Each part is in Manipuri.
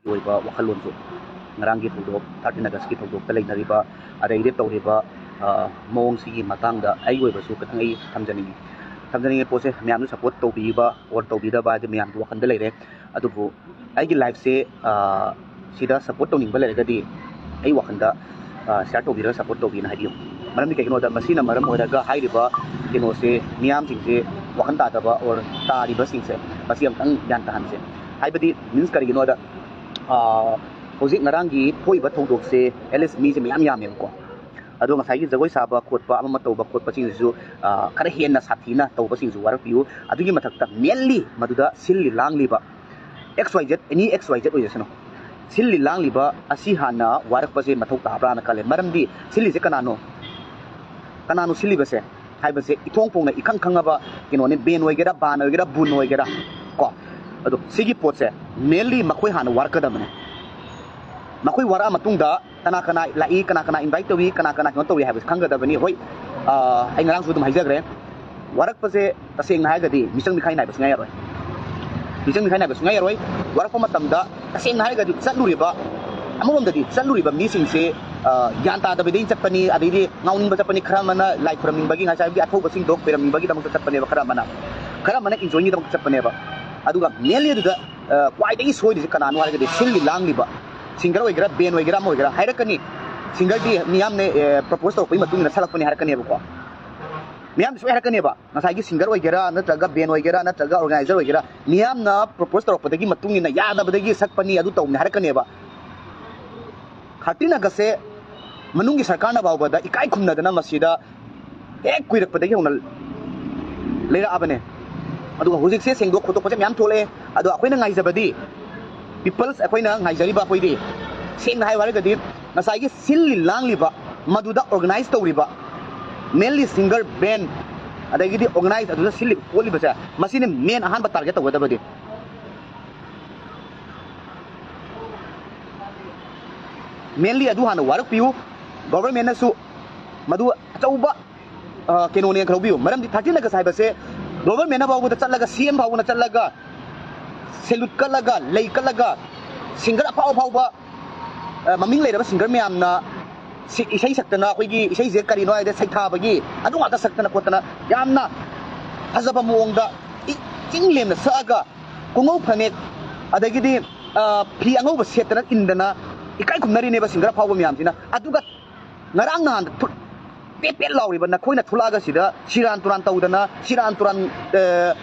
ꯑꯣꯏꯕ ꯋꯥꯈꯜꯂꯣꯟꯁꯨ ꯉꯔꯥꯡꯒꯤ ꯊꯧꯗꯣꯛ 13 ꯑꯥꯒꯁꯀꯤ ꯊꯧꯗꯣꯛꯇ ꯂꯩꯅꯔꯤꯕ ꯑꯗꯩꯗꯤ ꯇꯧꯔꯤꯕ ꯃꯑꯣꯡꯁꯤꯒꯤ ꯃꯇꯥꯡꯗ ꯑꯩꯒꯤ ꯑꯣꯏꯕꯁꯨ ꯈꯤꯇꯪ ꯑꯩ ꯊꯝꯖꯅꯤꯡꯉꯤ ꯄꯣꯠꯁꯦ ꯃꯌꯥꯝꯅ ꯁꯄꯣꯔꯠ ꯇꯧꯕꯤꯕ ꯑꯣꯔ ꯇꯧꯕꯤꯗꯕ ꯍꯥꯏꯗꯤ ꯃꯌꯥꯝꯒꯤ ꯋꯥꯈꯜꯗ ꯂꯩꯔꯦ ꯑꯗꯨꯕꯨ ꯑꯩꯒꯤ ꯂꯥꯏꯐꯁꯦ ꯁꯤꯗ ꯁꯄꯣꯔꯠ ꯇꯧꯅꯤꯡꯕ ꯂꯩꯔꯒꯗꯤ ꯑꯩ ꯋꯥꯈꯜꯗ ꯁꯤꯌꯔ ꯇꯧꯕꯤꯔꯒ ꯁꯄꯣꯔꯠ ꯇꯧꯕꯤꯅ ꯍꯥꯏꯕꯤꯌꯨ ꯃꯔꯝꯗꯤ ꯀꯩꯒꯤꯅꯣꯗ ꯃꯁꯤꯅ ꯃꯔꯝ ꯑꯣꯏꯔꯒ ꯍꯥꯏꯔꯤꯕ ꯀꯩꯅꯣꯁꯦ ꯃꯤꯌꯥꯝꯁꯤꯡꯁꯦ ꯋꯥꯈꯜ ꯇꯥꯗꯕ ꯑꯣꯔ ꯇꯥꯔꯤꯕꯁꯤꯡꯁꯦ ꯃꯁꯤ ꯑꯃꯨꯛꯇꯪ ꯒ꯭ꯌꯥꯟ ꯇꯥꯍꯟꯁꯦ ꯍꯥꯏꯕꯗꯤ ꯃꯤꯟꯁ ꯀꯔꯤꯒꯤꯅꯣꯗ ꯍꯧꯖꯤꯛ ꯉꯔꯥꯡꯒꯤ ꯊꯣꯛꯏꯕ ꯊꯧꯗꯣꯛꯁꯦ ꯑꯦꯠꯂꯤꯁ ꯃꯤꯁꯦ ꯃꯌꯥꯝ ꯌꯥꯝꯃꯦꯕꯀꯣ ꯑꯗꯣ ꯉꯁꯥꯏꯒꯤ ꯖꯒꯣꯏ ꯁꯥꯕ ꯈꯣꯠꯄ ꯑꯃ ꯇꯧꯕ ꯈꯣꯠꯄꯁꯤꯡꯁꯤꯁꯨ ꯈꯔ ꯍꯦꯟꯅ ꯁꯥꯊꯤꯅ ꯇꯧꯕꯁꯤꯡꯁꯨ ꯋꯥꯔꯛꯄꯤꯌꯨ ꯑꯗꯨꯒꯤ ꯃꯊꯛꯇ ꯃꯦꯟꯂꯤ ꯃꯗꯨꯗ ꯁꯤꯜꯂꯤ ꯂꯥꯡꯂꯤꯕ XYZ ꯑꯦꯅꯤ XYZ ꯑꯣꯏꯖꯁꯅꯨ ꯁꯤꯜꯂꯤ ꯂꯥꯡꯂꯤꯕ ꯑꯁꯤ ꯍꯥꯟꯅ ꯋꯥꯔꯛꯄꯁꯦ ꯃꯊꯧ ꯇꯥꯕ꯭ꯔꯥꯅ ꯈꯜꯂꯦ ꯃꯔꯝꯗꯤ ꯁꯤꯜꯂꯤꯁꯦ ꯀꯅꯥꯅꯣ ꯁꯤꯜꯂꯤꯕꯁꯦ ꯍꯥꯏꯕꯁꯦ ꯏꯊꯣꯡ ꯐꯣꯡꯅ ꯏꯈꯪ ꯈꯪꯉꯕ ꯀꯩꯅꯣꯅꯦ ꯕꯦꯟ ꯑꯣꯏꯒꯦꯔꯥ ꯕꯥꯟ ꯑꯣꯏꯒꯦꯔꯥ ꯕꯨꯟ ꯑꯣꯏꯒꯦꯔꯥ ꯀꯣ ꯑꯗꯣ ꯁꯤꯒꯤ ꯄꯣꯠꯁꯦ ꯃꯦꯟꯂꯤ ꯃꯈꯣꯏ ꯍꯥꯟꯅ ꯋꯥꯔꯛꯀꯗꯕꯅꯦ ꯃꯈꯣꯏ ꯋꯥꯔꯛꯑ ꯃꯇꯨꯡꯗ ꯀꯅꯥ ꯂꯥꯛꯏ ꯀꯅꯥ ꯏꯟꯚꯥꯏꯠ ꯇꯧꯏ ꯀꯅꯥ ꯀꯩꯅꯣ ꯇꯧꯏ ꯍꯥꯏꯕꯁꯦ ꯈꯪꯒꯗꯕꯅꯤ ꯍꯣꯏ ꯑꯩ ꯉꯔꯥꯡꯁꯨ ꯑꯗꯨꯝ ꯍꯥꯏꯖꯈ꯭ꯔꯦ ꯋꯥꯔꯛꯄꯁꯦ ꯇꯁꯦꯡꯅ ꯍꯥꯏꯔꯒꯗꯤ ꯃꯤꯆꯪ ꯃꯤꯈꯥꯏ ナꯏꯕ ꯁꯨꯡꯌꯥ ꯌꯥꯔꯣꯏ ꯃꯤꯆꯪ ꯃꯤꯈꯥꯏ ナꯏꯕ ꯁꯨꯡꯌꯥ ꯌꯥꯔꯣꯏ ꯋꯥꯔꯛꯄ ꯃꯇꯝꯗ ꯇꯁꯦꯡꯅ ꯍꯥꯏꯔꯒꯗꯤ ꯆꯠꯂꯨꯔꯤꯕ ꯑꯃꯔꯣꯝꯗꯗꯤ ꯆꯠꯂꯨꯔꯤꯕ ꯃꯤꯁꯤꯡꯁꯦ ꯒ꯭ꯌꯥꯟ ꯇꯥꯗꯕꯗꯒꯤ ꯆꯠꯄꯅꯤ ꯑꯗꯩꯗꯤ ꯉꯥꯎꯅꯤꯡꯕ ꯆꯠꯄꯅꯤ ꯈꯔ ꯑꯃꯅ ꯂꯥꯏ ꯈꯨꯔꯝꯅꯤꯡꯕꯒꯤ ꯉꯁꯥꯏꯒꯤ ꯑꯊꯧꯕꯁꯤꯡꯗꯣ ꯈꯣꯏꯔꯝꯅꯤꯡꯕꯒꯤꯗꯃꯛꯇ ꯆꯠꯄꯅꯦꯕ ꯈꯔ ꯑꯃꯅ ꯏꯟꯖꯣꯏꯒꯤꯗꯃꯛꯇ ꯆꯠꯄꯅꯦꯕ ꯑꯗꯨꯒ ꯃꯦꯟꯂꯤ ꯑꯗꯨꯗ ꯈ꯭ꯋꯥꯏꯗꯒꯤ ꯁꯣꯏꯔꯤꯁꯦ ꯀꯅꯥꯅꯣ ꯍꯥꯏꯔꯒꯗꯤ ꯁꯤꯜꯂꯤ ꯂꯥꯡꯂꯤꯕ ꯁꯤꯡꯒꯔ ꯑꯣꯏꯒꯦꯔꯥ ꯕꯦꯟ ꯑꯣꯏꯒꯦꯔꯥ ꯑꯃ ꯑꯣꯏꯒꯦꯔꯥ ꯍꯥꯏꯔꯛꯀꯅꯤ ꯁꯤꯡꯒꯔꯗꯤ ꯃꯤꯌꯥꯝꯅ ꯄ꯭ꯔꯄꯣꯁ ꯇꯧꯔꯛꯄꯒꯤ ꯃꯇꯨꯡ ꯏꯟꯅ ꯁꯛꯂꯛꯄꯅꯤ ꯍꯥꯏꯔꯛꯀꯅꯦꯕꯀோ ꯃꯤꯌꯥꯝ ꯁꯣꯏ ꯍꯥꯏꯔꯛꯀꯅꯦꯕ ꯉꯁꯥꯏꯒꯤ ꯁꯤꯡꯒꯔ ꯑꯣꯏꯒꯦꯔꯥ ꯅꯠꯇ꯭ꯔꯒ ꯕꯦꯟ ꯑꯣꯏꯒꯦꯔꯥ ꯅꯠꯇ꯭ꯔꯒ ꯑꯣꯔꯒꯅꯥꯏꯖꯔ ꯑꯣꯏꯒꯦꯔꯥ ꯃꯤꯌꯥꯝꯅ ꯄ꯭ꯔꯄꯣꯁ ꯇꯧꯔꯛꯄꯗꯒꯤ ꯃꯇꯨꯡ ꯏꯟꯅ ꯌꯥꯗꯕꯗꯒꯤ ꯁꯛꯄꯅꯤ ꯑꯗꯨ ꯇꯧꯅꯤ ꯍꯥꯏꯔꯛꯀꯅꯦꯕ 13 ꯑꯥꯒꯁꯁꯦ ꯃꯅꯨꯡꯒꯤ ꯁꯔꯀꯥꯔꯅ ꯐꯥꯎꯕꯗ ꯏꯀꯥꯏ ꯈꯨꯝꯅꯗꯅ ꯃꯁꯤꯗ ꯍꯦꯛ ꯀꯨꯏꯔꯛꯄꯗꯒꯤ ꯍꯧꯅ ꯂꯩꯔꯛꯑꯕꯅꯦ ꯑꯗꯨꯒ ꯍꯧꯖꯤꯛꯁꯦ ꯁꯦꯡꯗꯣꯛ ꯈꯣꯠꯇꯣꯛꯄꯁꯦ ꯃꯌꯥꯝ ꯊꯣꯛꯂꯛꯑꯦ ꯑꯗꯣ ꯑꯩꯈꯣꯏꯅ ꯉꯥꯏꯖꯕꯗꯤ ꯄꯤꯄꯜꯁ ꯑꯩꯈꯣꯏꯅ ꯉꯥꯏꯖꯔꯤꯕ ꯑꯩꯈꯣꯏꯗꯤ ꯁꯦꯡꯅ ꯍꯥꯏꯌꯨ ꯍꯥꯏꯔꯒꯗꯤ ꯉꯁꯥꯏꯒꯤ ꯁꯤꯜꯂꯤ ꯂꯥꯡꯂꯤꯕ ꯃꯗꯨꯗ ꯑꯣꯔꯒꯅꯥꯏꯖ ꯇꯧꯔꯤꯕ ꯃꯦꯟꯂꯤ ꯁꯤꯡꯒꯔ ꯕꯦꯟ ꯑꯗꯒꯤꯗꯤ ꯑꯣꯔꯒꯅꯥꯏꯖ ꯑꯗꯨꯗ ꯁꯤꯜꯂꯤꯕ ꯈꯣꯠꯂꯤꯕꯁꯦ ꯃꯁꯤꯅ ꯃꯦꯟ ꯑꯍꯥꯟꯕ ꯇꯥꯔꯒꯦꯠ ꯇꯧꯒꯗꯕꯗꯤ ꯃꯦꯟꯂꯤ ꯑꯗꯨ ꯍꯥꯟꯅ ꯋꯥꯔꯛꯄꯤꯌꯨ ꯒꯣꯚꯔꯟꯃꯦꯟꯠꯅꯁꯨ ꯃꯗꯨ ꯑꯆꯧꯕ ꯀꯩꯅꯣꯅꯦ ꯈꯪꯕꯤꯌꯨ ꯃꯔꯝꯗꯤ 13 ꯑꯥꯒꯁ ꯍꯥꯏꯕꯁꯦ ꯒꯣꯚꯔꯟꯃꯦꯟꯠꯅ ꯐꯥꯎꯕꯗ ꯆꯠꯂꯒ CM ꯐꯥꯎꯕꯅ ꯆꯠꯂꯒ ꯁꯦꯂꯨꯠ ꯀꯠꯂꯒ ꯂꯩ ꯀꯠꯂꯒ ꯁꯤꯡꯒꯔ ꯑꯐꯥꯎꯕ ꯃꯃꯤꯡ ꯂꯩꯔꯕ ꯁꯤꯡꯒꯔ ꯃꯌꯥꯝꯅ ꯏꯁꯩ ꯁꯛꯇꯅ ꯑꯩꯈꯣꯏꯒꯤ ꯏꯁꯩꯁꯦ ꯀꯔꯤꯅꯣ ꯍꯥꯏꯕꯗ ꯁꯩꯊꯥꯕꯒꯤ ꯑꯗꯨ ꯉꯥꯛꯇ ꯁꯛꯇꯅ ꯈꯣꯠꯇꯅ ꯌꯥꯝꯅ ꯐꯖꯕ ꯃꯑꯣꯡꯗ ꯏꯪ ꯂꯦꯝꯅ ꯁꯛꯑꯒ ꯀꯨꯡꯉꯧ ꯐꯅꯦꯛ ꯑꯗꯒꯤꯗꯤ ꯐꯤ ꯑꯉꯧꯕ ꯁꯦꯠꯇꯅ ꯏꯟꯗꯅ 이까이 굽나리네바 싱가라 파고 미암지나 아두가 나랑 나한 빽빽 라우리바 나코이나 툴라가시다 시란 투란 따우다나 시란 투란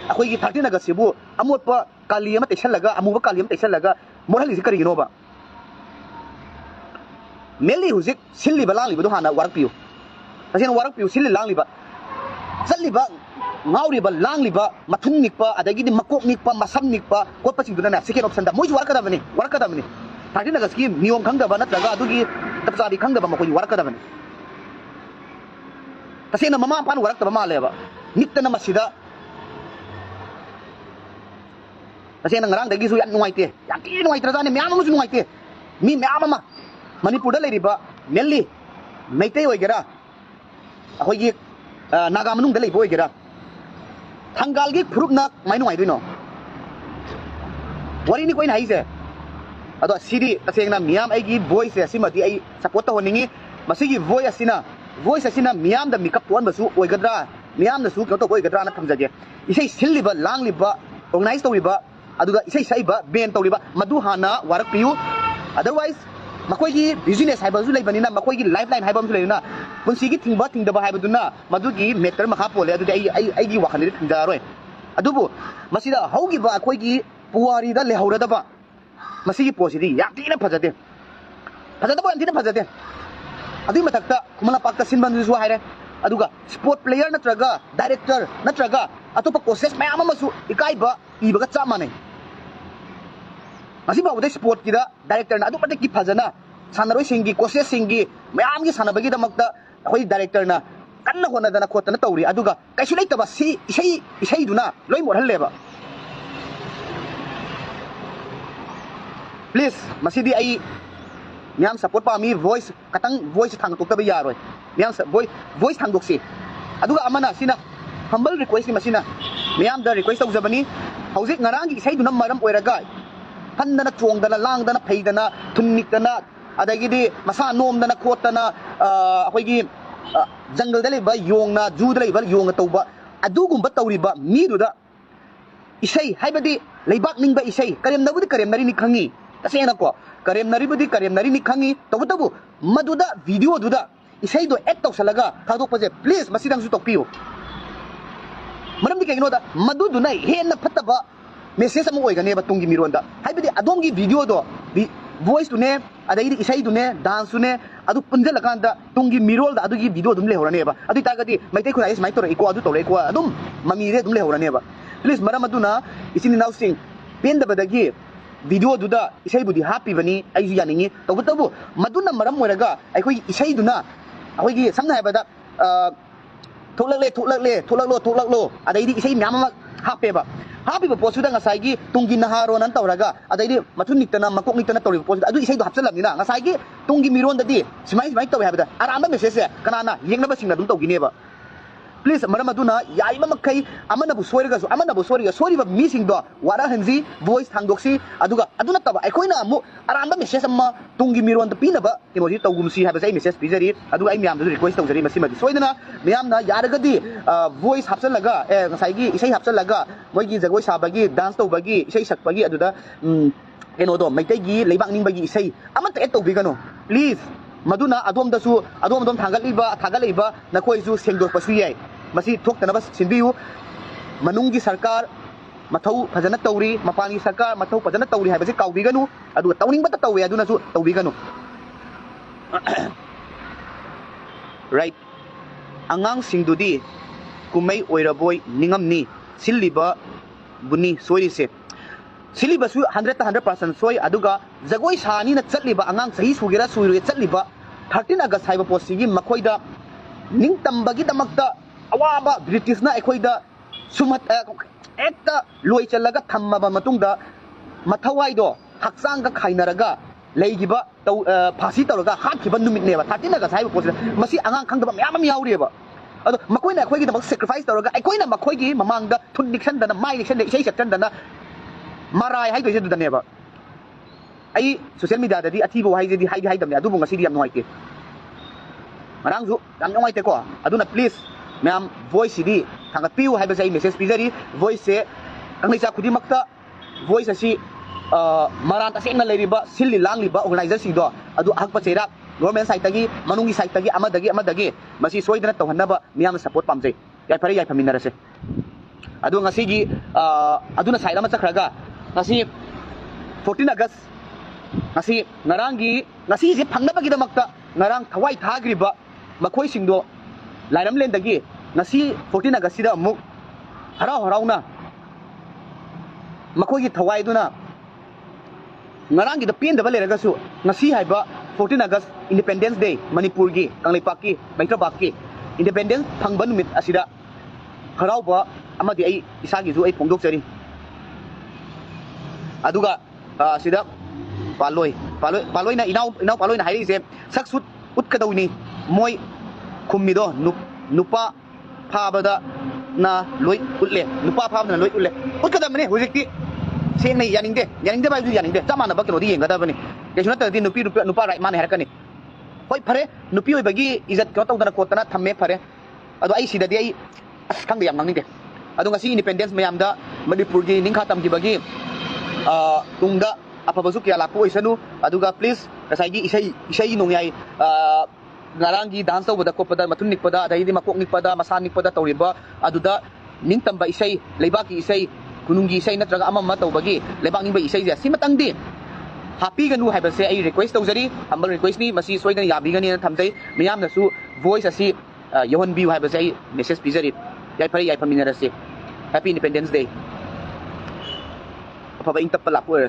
아코이기 다티나가시부 아무엇바 칼리에마 떼살라가 아무바 칼리에마 떼살라가 모랄리지 까리기노바 멜리 후직 실리바 랑리바도 하나 와락피우 사실은 와락피우 실리 랑리바 쌀리바 ngawriba langliba mathung nikpa adagidi makok nikpa masam nikpa kotpa singduna second option da moisu warakadabani 13 ꯑꯥꯒꯁꯀꯤ ꯅꯤꯌꯣꯝ ꯈꯪꯗꯕ ꯅꯠꯇ꯭ꯔꯒ ꯑꯗꯨꯒꯤ ꯆꯞ ꯆꯥꯕꯤ ꯈꯪꯗꯕ ꯃꯈꯣꯏ ꯋꯥꯔꯛꯀꯗꯕꯅꯤ ꯇꯁꯦꯡꯅ ꯃꯃꯥ ꯃꯄꯥꯅ ꯋꯥꯔꯛꯇꯕ ꯃꯥꯜꯂꯦꯕ ꯅꯤꯛꯇꯅ ꯃꯁꯤꯗ ꯇꯁꯦꯡꯅ ꯉꯔꯥꯡꯗꯒꯤꯁꯨ ꯌꯥꯝ ꯅꯨꯡꯉꯥꯏꯇꯦ ꯌꯥꯝ ꯊꯤꯅ ꯅꯨꯡꯉꯥꯏꯇ꯭ꯔꯖꯥꯠꯅꯤ ꯃꯌꯥꯝ ꯑꯃꯁꯨ ꯅꯨꯡꯉꯥꯏꯇꯦ ꯃꯤ ꯃꯌꯥꯝ ꯑꯃ ꯃꯅꯤꯄꯨꯔꯗ ꯂꯩꯔꯤꯕ ꯃꯦꯟꯂꯤ ꯃꯩꯇꯩ ꯑꯣꯏꯒꯦꯔꯥ ꯑꯩꯈꯣꯏꯒꯤ ꯅꯥꯒꯥ ꯃꯅꯨꯡꯗ ꯂꯩꯕ ꯑꯣꯏꯒꯦꯔꯥ ꯊꯪꯒꯥꯜꯒꯤ ꯐꯨꯔꯨꯞꯅ ꯀꯃꯥꯏꯅ ꯅꯨꯡꯉꯥꯏꯗꯣꯏꯅꯣ ꯋꯥꯔꯤꯅꯤ ꯀꯣꯏꯅ ꯍꯥꯏꯁꯦ ꯑꯗꯣ ꯁꯤꯗꯤ ꯇꯁꯦꯡꯅ ꯃꯤꯌꯥꯝ ꯑꯩꯒꯤ ꯚꯣꯏꯁꯁꯦ ꯑꯁꯤꯃꯗꯤ ꯑꯩ ꯁꯄꯣꯔꯠ ꯇꯧꯍꯟꯅꯤꯡꯉꯤ ꯃꯁꯤꯒꯤ ꯚꯣꯏꯁ ꯑꯁꯤꯅ ꯃꯤꯌꯥꯝꯗ ꯃꯤꯀꯞ ꯊꯣꯛꯍꯟꯕꯁꯨ ꯑꯣꯏꯒꯗ꯭ꯔꯥ ꯃꯤꯌꯥꯝꯅꯁꯨ ꯀꯩꯅꯣ ꯇꯧꯕ ꯑꯣꯏꯒꯗ꯭ꯔꯥꯅ ꯊꯝꯖꯒꯦ ꯏꯁꯩ ꯁꯤꯜꯂꯤꯕ ꯂꯥꯡꯂꯤꯕ ꯑꯣꯔꯒꯅꯥꯏꯖ ꯇꯧꯔꯤꯕ ꯑꯗꯨꯒ ꯏꯁꯩ ꯁꯛꯏꯕ ꯕꯦꯟ ꯇꯧꯔꯤꯕ ꯃꯗꯨ ꯍꯥꯟꯅ ꯋꯥꯔꯛꯄꯤꯌꯨ ꯑꯗꯔꯋꯥꯏꯁ ꯃꯈꯣꯏꯒꯤ ꯕꯤꯖꯤꯅꯦꯁ ꯍꯥꯏꯕꯁꯨ ꯂꯩꯕꯅꯤꯅ ꯃꯈꯣꯏꯒꯤ ꯂꯥꯏꯐ ꯂꯥꯏꯟ ꯍꯥꯏꯕ ꯑꯃꯁꯨ ꯂꯩꯕꯅꯤꯅ ꯄꯨꯟꯁꯤꯒꯤ ꯊꯤꯡꯕ ꯊꯤꯡꯗꯕ ꯍꯥꯏꯕꯗꯨꯅ ꯃꯗꯨꯒꯤ ꯃꯦꯇꯔ ꯃꯈꯥ ꯄꯣꯜꯂꯦ ꯑꯗꯨꯗꯤ ꯑꯩꯒꯤ ꯋꯥꯈꯜꯗꯗꯤ ꯊꯤꯡꯖꯔꯔꯣꯏ ꯑꯗꯨꯕꯨ ꯃꯁꯤꯗ ꯍꯧꯈꯤꯕ ꯑꯩꯈꯣꯏꯒꯤ ꯄꯨꯋꯥꯔꯤꯗ ꯂꯩꯍꯧꯔꯗꯕ ꯃꯁꯤꯒꯤ ꯄꯣꯠꯁꯤꯗꯤ ꯌꯥꯝ ꯊꯤꯅ ꯐꯖꯗꯦ ꯐꯖꯗꯕ ꯌꯥꯝ ꯊꯤꯅ ꯐꯖꯗꯦ ꯑꯗꯨꯒꯤ ꯃꯊꯛꯇ ꯈꯨꯃꯟ ꯂꯝꯄꯥꯛꯇ ꯁꯤꯟꯕꯗꯨꯁꯨ ꯍꯥꯏꯔꯦ ꯑꯗꯨꯒ ꯁ꯭ꯄꯣꯔꯠ ꯄ꯭ꯂꯦꯌꯔ ꯅꯠꯇ꯭ꯔꯒ ꯗꯥꯏꯔꯦꯛꯇꯔ ꯅꯠꯇ꯭ꯔꯒ ꯑꯇꯣꯞꯄ ꯀꯣꯆꯦꯁ ꯃꯌꯥꯝ ꯑꯃꯁꯨ ꯏꯀꯥꯏꯕ ꯏꯕꯒ ꯆꯞ ꯃꯥꯟꯅꯩ ꯉꯁꯤ ꯐꯥꯎꯕꯗ ꯁ꯭ꯄꯣꯔꯠꯀꯤꯗ ꯗꯥꯏꯔꯦꯛꯇꯔꯅ ꯑꯗꯨꯛ ꯃꯇꯤꯛ ꯐꯖꯅ ꯁꯥꯟꯅꯔꯣꯏꯁꯤꯡꯒꯤ ꯀꯣꯆꯦꯁꯁꯤꯡꯒꯤ ꯃꯌꯥꯝꯒꯤ ꯁꯥꯟꯅꯕꯒꯤꯗꯃꯛꯇ ꯑꯩꯈꯣꯏ ꯗꯥꯏꯔꯦꯛꯇꯔꯅ ꯀꯟꯅ ꯍꯣꯠꯅꯗꯅ ꯈꯣꯠꯇꯅ ꯇꯧꯔꯤ ꯑꯗꯨꯒ ꯀꯩꯁꯨ ꯂꯩꯇꯕ ꯏꯁꯩꯗꯨꯅ ꯂꯣꯏ ꯃꯣꯠꯍꯜꯂꯦꯕ प्लीज मसीदी आई मियाम सपोर्ट पामी वॉइस कतंग वॉइस थांगतोक्तबा यारोय मियाम वॉइस थांगदोक्सी अदुगा अमना सिना हम्बल रिक्वेस्ट नि मसिना मियाम द रिक्वेस्ट तौजबनी हौजिक ngaraंगी इसैदुना मरम ओइरगा ꯍꯟꯗꯅ ꯆꯣꯡꯗꯅ ꯂꯥꯡꯗꯅ ꯐꯩꯗꯅ ꯊꯨꯟꯅꯤꯛꯇꯅ ꯑꯗꯒꯤꯗꯤ ꯃꯁꯥ ꯅꯣꯝꯗꯅ ꯈꯣꯠꯇꯅ ꯑꯩꯈꯣꯏꯒꯤ ꯖꯪꯒꯜꯗ ꯂꯩꯕ ꯌꯣꯡꯅ ꯖꯨꯗ ꯂꯩꯕ ꯌꯣꯡꯅ ꯇꯧꯕ ꯑꯗꯨꯒꯨꯝꯕ ꯇꯧꯔꯤꯕ ꯃꯤꯗꯨꯗ ꯏꯁꯩ ꯍꯥꯏꯕꯗꯤ ꯂꯩꯕꯥꯛ ꯅꯤꯡꯕ ꯏꯁꯩ ꯀꯔꯦꯝꯅꯕꯨꯗꯤ ꯀꯔꯦꯝꯅꯔꯤꯅꯤ ꯈꯪꯉꯤ ꯇꯁꯦꯡꯅꯀꯣ ꯀꯔꯦꯝꯅꯔꯤꯕꯨꯗꯤ ꯀꯔꯦꯝꯅꯔꯤꯅꯤ ꯈꯪꯉꯤ ꯇꯧꯕꯇꯕꯨ ꯃꯗꯨꯗ ꯚꯤꯗꯤꯑꯣꯗꯨꯗ ꯏꯁꯩꯗꯣ ꯑꯦꯗ ꯇꯧꯁꯜꯂꯒ ꯊꯥꯗꯣꯛꯄꯁꯦ ꯄ꯭ꯂꯤꯖ ꯃꯁꯤꯗꯪꯁꯨ ꯇꯧꯕꯤꯌꯨ ꯃꯔꯝꯗꯤ ꯀꯩꯒꯤꯅꯣꯗ ꯃꯗꯨꯗꯨꯅ ꯍꯦꯟꯅ ꯐꯠꯇꯕ ꯃꯦꯁꯦꯖ ꯑꯃ ꯑꯣꯏꯒꯅꯦꯕ ꯇꯨꯡꯒꯤ ꯃꯤꯔꯣꯟꯗ ꯍꯥꯏꯕꯗꯤ ꯑꯗꯣꯝꯒꯤ ꯚꯤꯗꯤꯑꯣꯗꯣ ꯚꯣꯏꯁꯇꯨꯅꯦ ꯑꯗꯒꯤꯗꯤ ꯏꯁꯩꯗꯨꯅꯦ ꯗꯥꯟꯁꯇꯨꯅꯦ ꯑꯗꯨ ꯄꯨꯟꯁꯤꯜꯂꯀꯥꯟꯗ ꯇꯨꯡꯒꯤ ꯃꯤꯔꯣꯜꯗ ꯑꯗꯨꯒꯤ ꯚꯤꯗꯤꯑꯣ ꯑꯗꯨꯝ ꯂꯩꯍꯧꯔꯅꯦꯕ ꯑꯗꯨ ꯑꯣꯏꯇꯥꯔꯒꯗꯤ ꯃꯩꯇꯩ ꯈꯨꯟꯅꯥꯏꯁꯦ ꯁꯨꯃꯥꯏꯅ ꯇꯧꯔꯛꯏꯀꯣ ꯑꯗꯨ ꯇꯧꯔꯛꯏꯀꯣ ꯑꯗꯨꯝ ꯃꯃꯤꯁꯦ ꯑꯗꯨꯝ ꯂꯩꯍꯧꯔꯅꯦꯕ ꯄ꯭ꯂꯤꯖ ꯃꯔꯝ ꯑꯗꯨꯅ ꯏꯆꯤꯟ ꯏꯅꯥꯎꯁꯤꯡ ꯄꯦꯟꯗꯕꯗꯒꯤ ꯚꯤꯗꯤꯑꯣꯗꯨꯗ ꯏꯁꯩꯕꯨꯗꯤ ꯍꯥꯞꯄꯤꯕꯅꯤ ꯑꯩꯁꯨ ꯌꯥꯅꯤꯡꯉꯤ ꯇꯧꯕꯇꯕꯨ ꯃꯗꯨꯅ ꯃꯔꯝ ꯑꯣꯏꯔꯒ ꯑꯩꯈꯣꯏꯒꯤ ꯏꯁꯩꯗꯨꯅ ꯑꯩꯈꯣꯏꯒꯤ ꯁꯝꯅ ꯍꯥꯏꯔꯕꯗ ꯊꯣꯛꯂꯛꯂꯣ ꯑꯗꯩꯗꯤ ꯏꯁꯩ ꯃꯌꯥꯝ ꯑꯃ ꯍꯥꯞꯄꯦꯕ ꯍꯥꯞꯄꯤꯕ ꯄꯣꯠꯁꯤꯗ ꯉꯁꯥꯏꯒꯤ ꯇꯨꯡꯒꯤ ꯅꯍꯥꯔꯣꯟ ꯑꯅ ꯇꯧꯔꯒ ꯑꯗꯩꯗꯤ ꯃꯊꯨꯟ ꯅꯤꯛꯇꯅ ꯃꯀꯣꯛ ꯅꯤꯛꯇꯅ ꯇꯧꯔꯤꯕ ꯄꯣꯠꯁꯤꯗ ꯑꯗꯨ ꯏꯁꯩꯗꯣ ꯍꯥꯞꯆꯜꯂꯕꯅꯤꯅ ꯉꯁꯥꯏꯒꯤ ꯇꯨꯡꯒꯤ ꯃꯤꯔꯣꯟꯗꯗꯤ ꯁꯨꯃꯥꯏꯅ ꯇꯧꯋꯦ ꯍꯥꯏꯕꯗ ꯑꯔꯥꯟꯕ ꯃꯦꯁꯦꯖꯁꯦ ꯀꯅꯥꯅ ꯌꯦꯡꯅꯕꯁꯤꯡꯅ ꯑꯗꯨꯝ ꯇꯧꯈꯤꯅꯦꯕ ꯄ꯭ꯂꯤꯖ ꯃꯔꯝ ꯑꯗꯨꯅ ꯌꯥꯔꯤꯕ ꯃꯈꯩ ꯑꯃꯅꯕꯨ ꯁꯣꯏꯔꯤꯕ ꯃꯤꯁꯤꯡꯗꯣ ꯋꯥꯔꯍꯟꯁꯤ ꯚꯣꯏꯁ ꯊꯥꯡꯗꯣꯛꯁꯤ ꯑꯗꯨꯒ ꯑꯗꯨ ꯅꯠꯇꯕ ꯑꯩꯈꯣꯏꯅ ꯑꯃꯨꯛ ꯑꯔꯥꯟꯕ ꯃꯦꯁꯦꯖ ꯑꯃ ꯇꯨꯡꯒꯤ ꯃꯤꯔꯣꯟꯗ ꯄꯤꯅꯕ ꯀꯩꯅꯣꯁꯤ ꯇꯧꯒꯨꯝꯁꯤ ꯍꯥꯏꯕꯁꯦ ꯑꯩ ꯃꯦꯁꯦꯖ ꯄꯤꯖꯔꯤ ꯑꯗꯨꯒ ꯑꯩ ꯃꯌꯥꯝꯗꯁꯨ ꯔꯤꯀ꯭ꯋꯦꯁ ꯇꯧꯖꯔꯤ ꯃꯁꯤꯃꯗꯤ ꯁꯣꯏꯗꯅ ꯃꯌꯥꯝꯅ ꯌꯥꯔꯒꯗꯤ ꯚꯣꯏꯁ ꯍꯥꯞꯆꯜꯂꯒ ꯉꯁꯥꯏꯒꯤ ꯏꯁꯩ ꯍꯥꯞꯆꯜꯂꯒ ꯃꯣꯏꯒꯤ ꯖꯒꯣꯏ ꯁꯥꯕꯒꯤ ꯗꯥꯟꯁ ꯇꯧꯕꯒꯤ ꯏꯁꯩ ꯁꯛꯄꯒꯤ ꯑꯗꯨꯗ ꯀꯩꯅꯣꯗो ꯃꯩꯇꯩꯒꯤ ꯂꯩꯕꯥꯛ ꯅꯤꯡꯕꯒꯤ ꯏꯁꯩ ꯑꯃꯠꯇ ꯑꯦꯗ ꯇꯧꯕꯤꯒꯅꯨ ꯄ꯭ꯂꯤꯖ ꯃꯗꯨꯅ ꯑꯗꯣꯝ ꯊꯥꯒꯠꯂꯛꯏꯕ ꯅꯈꯣꯏꯁꯨ ꯁꯦꯡꯗꯣꯛꯄꯁꯨ ꯌꯥꯏ ꯃꯁꯤ ꯊꯣꯛꯇꯅꯕ ꯁꯤꯟꯕꯤꯌꯨ ꯃꯅꯨꯡꯒꯤ ꯁꯔꯀꯥꯔ ꯃꯊꯧ ꯐꯖꯅ ꯇꯧꯔꯤ ꯃꯄꯥꯟꯒꯤ ꯁꯔꯀꯥꯔ ꯃꯊꯧ ꯐꯖꯅ ꯇꯧꯔꯤ ꯍꯥꯏꯕꯁꯤ ꯀꯥꯎꯕꯤꯒꯅꯨ ꯑꯗꯨꯒ ꯇꯧꯅꯤꯡꯕꯇ ꯇꯧꯋꯦ ꯑꯗꯨꯅꯁꯨ ꯇꯧꯕꯤꯒꯅꯨ ꯔꯥꯏꯠ ꯑꯉꯥꯡꯁꯤꯡꯗꯨꯗꯤ ꯀꯨꯝꯍꯩ ꯑꯣꯏꯔꯕꯣꯏ ꯅꯤꯡꯉꯝꯅꯤ ꯁꯤꯜꯂꯤꯕꯕꯨꯅꯤ ꯁꯣꯏꯔꯤꯁꯦ ꯁꯤꯜꯂꯤꯕꯁꯨ 100% ꯁꯣꯏ ꯑꯗꯨꯒ ꯖꯒꯣꯏ ꯁꯥꯅꯤꯅ ꯆꯠꯂꯤꯕ ꯑꯉꯥꯡ ꯆꯍꯤ ꯁꯨꯒꯦꯔꯥ ꯁꯨꯔꯣꯏ ꯆꯠꯂꯤꯕ 13 ꯑꯒꯁ ꯍꯥꯏꯕ ꯄꯣꯠꯁꯤꯒꯤ ꯃꯈꯣꯏꯗ ꯅꯤꯡꯇꯝꯕꯒꯤꯗꯃꯛꯇ ꯑꯋꯥꯕ ꯕ꯭ꯔꯤꯇꯤꯁꯅ ꯑꯩꯈꯣꯏꯗ ꯍꯦꯛꯇ ꯂꯣꯏ ꯆꯜꯂꯒ ꯊꯝꯃꯕ ꯃꯇꯨꯡꯗ ꯃꯊꯋꯥꯏꯗꯣ ꯍꯛꯆꯥꯡꯒ ꯈꯥꯏꯅꯔꯒ ꯂꯩꯈꯤꯕ ꯐꯥꯁꯤ ꯇꯧꯔꯒ ꯍꯥꯠꯈꯤꯕ ꯅꯨꯃꯤꯠꯅꯦꯕ 13 ꯑꯒꯁ ꯍꯥꯏꯕ ꯄꯣꯠꯁꯤꯗ ꯃꯁꯤ ꯑꯉꯥꯡ ꯈꯪꯗꯕ ꯃꯌꯥꯝ ꯑꯃ ꯌꯥꯎꯔꯤꯑꯕ ꯑꯗꯣ ꯃꯈꯣꯏꯅ ꯑꯩꯈꯣꯏꯒꯤꯗꯃꯛ ꯁꯦꯀ꯭ꯔꯤꯐꯥꯏꯁ ꯇꯧꯔꯒ ꯑꯩꯈꯣꯏꯅ ꯃꯈꯣꯏꯒꯤ ꯃꯃꯥꯡꯗ ꯊꯨꯟ ꯅꯤꯛꯁꯟꯗꯅ ꯃꯥꯏ ꯅꯤꯛꯁꯟꯗꯅ ꯏꯁꯩ ꯁꯛꯆꯟꯗꯅ ꯃꯔꯥꯏ ꯍꯥꯏꯗꯣꯏꯁꯦ ꯑꯗꯨꯗꯅꯦꯕ ꯑꯩ ꯁꯣꯁꯤꯌꯦꯜ ꯃꯤꯗꯤꯌꯥꯗꯗꯤ ꯑꯊꯤꯕ ꯋꯥꯍꯩꯁꯤꯗꯤ ꯍꯥꯏꯗꯕꯅꯦ ꯑꯗꯨꯕꯨ ꯉꯁꯤꯗꯤ ꯌꯥꯝ ꯅꯨꯡꯉꯥꯏꯇꯦ ꯉꯔꯥꯡꯁꯨ ꯌꯥꯝ ꯅꯨꯡꯉꯥꯏꯇꯦꯀꯣ ꯑꯗꯨꯅ ꯄ꯭ꯂꯤꯖ ꯃꯌꯥꯝ ꯚꯣꯏꯁꯁꯤꯗꯤ ꯊꯥꯡꯒꯠꯄꯤꯌꯨ ꯍꯥꯏꯕꯁꯦ ꯑꯩ ꯃꯦꯁꯦꯖ ꯄꯤꯖꯔꯤ ꯚꯣꯏꯁꯁꯦ ꯀꯪꯂꯩꯆꯥ ꯈꯨꯗꯤꯡꯃꯛꯇ ꯚꯣꯏꯁ ꯑꯁꯤ ꯃꯔꯥꯟ ꯇꯁꯦꯡꯅ ꯂꯩꯔꯤꯕ ꯁꯤꯜꯂꯤ ꯂꯥꯡꯂꯤꯕ ꯑꯣꯔꯒꯅꯥꯏꯖꯔꯁꯤꯡꯗꯣ ꯑꯗꯨ ꯑꯍꯛꯄ ꯆꯩꯔꯥꯛ ꯒꯣꯔꯃꯦꯟ ꯁꯥꯏꯠꯇꯒꯤ ꯃꯅꯨꯡꯒꯤ ꯁꯥꯏꯠꯇꯒꯤ ꯑꯃꯗꯒꯤ ꯃꯁꯤ ꯁꯣꯏꯗꯅ ꯇꯧꯍꯟꯅꯕ ꯃꯤꯌꯥꯝꯅ ꯁꯄꯣꯔꯠ ꯄꯥꯝꯖꯩ ꯌꯥꯏꯐꯔꯦ ꯌꯥꯏꯐꯃꯤꯟꯅꯔꯁꯦ ꯑꯗꯨ ꯉꯁꯤꯒꯤ ꯑꯗꯨꯅ ꯁꯥꯏꯠ ꯑꯃ ꯆꯠꯈ꯭ꯔꯒ ꯉꯁꯤ 14 ꯑꯒꯁ ꯉꯁꯤꯁꯦ ꯐꯪꯅꯕꯒꯤꯗꯃꯛꯇ ꯉꯔꯥꯡ ꯊꯋꯥꯏ ꯊꯥꯈ꯭ꯔꯤꯕ ꯃꯈꯣꯏꯁꯤꯡꯗꯣ ꯂꯥꯏꯔꯝꯂꯦꯟꯗꯒꯤ ꯉꯁꯤ 14 ꯑꯒꯁꯁꯤꯗ ꯑꯃꯨꯛ ꯍꯔꯥꯎꯅ ꯃꯈꯣꯏꯒꯤ ꯊꯋꯥꯏꯗꯨꯅ ꯉꯔꯥꯡꯒꯤꯗ ꯄꯦꯟꯗꯕ ꯂꯩꯔꯒꯁꯨ ꯉꯁꯤ ꯍꯥꯏꯕ 14 ꯑꯒꯁ ꯏꯟꯗꯤꯄꯦꯟꯗꯦꯟꯁ ꯗꯦ ꯃꯅꯤꯄꯨꯔꯒꯤ ꯀꯪꯂꯩꯄꯥꯛꯀꯤ ꯃꯩꯇ꯭ꯔꯄꯥꯛꯀꯤ ꯏꯟꯗꯤꯄꯦꯟꯗꯦꯟꯁ ꯐꯪꯕ ꯅꯨꯃꯤꯠ ꯑꯁꯤꯗ ꯍꯔꯥꯎꯕ ꯑꯃꯗꯤ ꯑꯩ ꯏꯁꯥꯒꯤꯁꯨ ꯑꯩ ꯐꯣꯡꯗꯣꯛꯆꯔꯤ ꯑꯗꯨꯒ ꯁꯤꯗ ꯄꯥꯂꯣꯏꯅ ꯏꯅꯥꯎ ꯄꯥꯂꯣꯏꯅ ꯍꯥꯏꯔꯤꯁꯦ ꯁꯛꯁꯨ ꯎꯠꯀꯗꯧꯅꯤ ꯃꯣꯏ ꯈꯨꯝꯃꯤꯗꯣ नुपा फाबदा ना लोई उल्ले नुपा फाबदा ना लोई उल्ले उल्कदबने हुजिक्ति सेंगने यानिंगदे बाइजु यानिंगदे चमाना बकरोदी येंगदबने केसुना तदी नुपा राइट माने हरकनी होय फरे नुपी होइबगी इज्जत को तौदना कोतना थम्मे फरे अदो आई सिददी आई अस खंग याम नंगनिंगदे अदो ngasi इंडिपेंडेंस मयामदा मणिपुरगी निंखा तमगिबगी तुंगदा अफबसु क्या लापो इसनु अदुगा please ngसाइगी इसई नोंयाई ngarangi dance tawbada kopada matun nikpada daidi makok nikpada masa nikpada tawriba aduda ningtamba isai leibaki isai kunungi isai natraga amama tawbagi leibak ningba isai ja simatangdi happy ganu haibase ai request tawjari humble request ni masi soigani yabigani na thamjai miyam nasu voice asi yohon bi haibase ai message pijari yai phari yai phaminarase happy independence day apaba ingtappa lapu